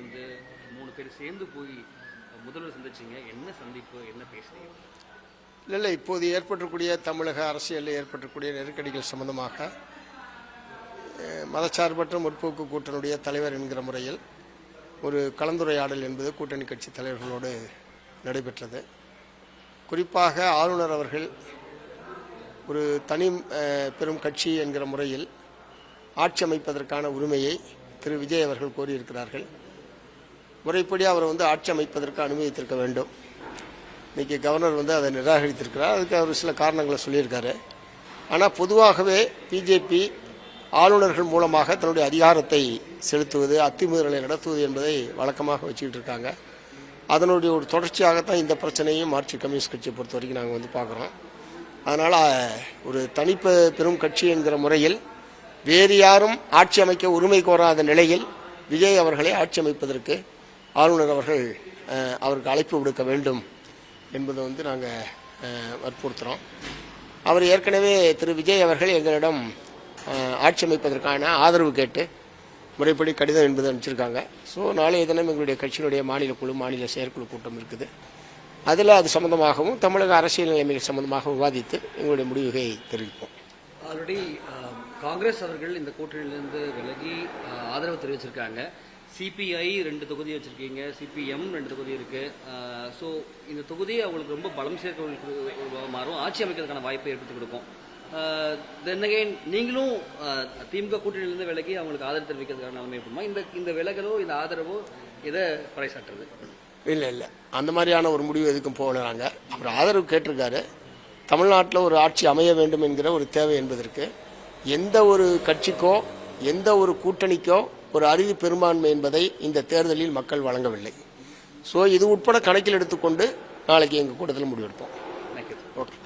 வந்து 3 பேர் சேர்ந்து போய் முதல்வர் சந்திச்சிங்க. என்ன சந்திப்பு, என்ன பேசுறீங்க? இல்லை, இப்போது ஏற்பட்டிருக்கூடிய தமிழக அரசியலில் ஏற்பட்டிருக்கூடிய நெருக்கடிகள் சம்பந்தமாக மதச்சார்பற்ற முற்போக்கு கூட்டணியுடைய தலைவர் என்கிற முறையில் ஒரு கலந்துரையாடல் என்பது கூட்டணி கட்சி தலைவர்களோடு நடைபெற்றது. குறிப்பாக ஆளுநர் அவர்கள் ஒரு தனி பெரும் கட்சி என்கிற முறையில் ஆட்சி அமைப்பதற்கான உரிமையை திரு விஜய் அவர்கள் கோரியிருக்கிறார்கள். முறைப்படி அவர் ஆட்சி அமைப்பதற்கு அனுமதித்திருக்க வேண்டும். இன்றைக்கி கவர்னர் அதை நிராகரித்திருக்கிறார். அதுக்கு அவர் சில காரணங்களை சொல்லியிருக்காரு. ஆனால் பொதுவாகவே பிஜேபி ஆளுநர்கள் மூலமாக தன்னுடைய அதிகாரத்தை செலுத்துவது, அத்துமீறலை நடத்துவது என்பதை வழக்கமாக வச்சுக்கிட்டு இருக்காங்க. அதனுடைய ஒரு தொடர்ச்சியாகத்தான் இந்த பிரச்சனையும் மார்க்சிஸ்ட் கம்யூனிஸ்ட் கட்சியை பொறுத்த வரைக்கும் நாங்கள் பார்க்குறோம். அதனால் ஒரு பெரும் கட்சி என்கிற முறையில் வேறு யாரும் ஆட்சி அமைக்க உரிமை கோராத நிலையில் விஜய் அவர்களை ஆட்சி அமைப்பதற்கு ஆளுநர் அவர்கள் அவருக்கு அழைப்பு விடுக்க வேண்டும் என்பதை நாங்கள் வற்புறுத்துகிறோம். அவர் ஏற்கனவே திரு விஜய் அவர்கள் எங்களிடம் ஆட்சி அமைப்பதற்கான ஆதரவு கேட்டு முறைப்படி கடிதம் என்பது அனுப்பிச்சிருக்காங்க. ஸோ நாளைய தினம் எங்களுடைய கட்சியினுடைய மாநில குழு, மாநில செயற்குழு கூட்டம் இருக்குது. அதில் அது சம்பந்தமாகவும் தமிழக அரசியல் நிலைமைகள் சம்பந்தமாக விவாதித்து எங்களுடைய முடிவுகளை தெரிவிப்போம். ஆல்ரெடி காங்கிரஸ் அவர்கள் இந்த கூட்டணியிலிருந்து விலகி ஆதரவு தெரிவிச்சிருக்காங்க. சிபிஐ 2 தொகுதி வச்சிருக்கீங்க, சிபிஎம் 2 தொகுதி இருக்கு. ஸோ இந்த தொகுதியை அவங்களுக்கு ரொம்ப பலம் சேர்க்க மாறும், ஆட்சி அமைக்கிறதுக்கான வாய்ப்பை ஏற்படுத்தி கொடுக்கும். தென் அகைன் நீங்களும் திமுக கூட்டணியிலிருந்து விலகி அவங்களுக்கு ஆதரவு தெரிவிக்கிறதுக்கான நிலைமை ஏற்படுமா? இந்த விலகலோ இந்த ஆதரவோ எதை பறைசாற்றுறது? இல்லை, அந்த மாதிரியான ஒரு முடிவு எதுக்கும் போகலாங்க. அவர் ஆதரவு கேட்டிருக்காரு. தமிழ்நாட்டில் ஒரு ஆட்சி அமைய வேண்டும் என்கிற ஒரு தேவை என்பதற்கு எந்த ஒரு கட்சிக்கோ எந்த ஒரு கூட்டணிக்கோ ஒரு அறுதி பெரும்பான்மை என்பதை இந்த தேர்தலில் மக்கள் வழங்கவில்லை. ஸோ இது உட்பட கணக்கில் எடுத்துக்கொண்டு நாளைக்கு எங்கள் கூட்டத்தில் முடிவெடுப்போம். தேங்க்யூ. ஓகே.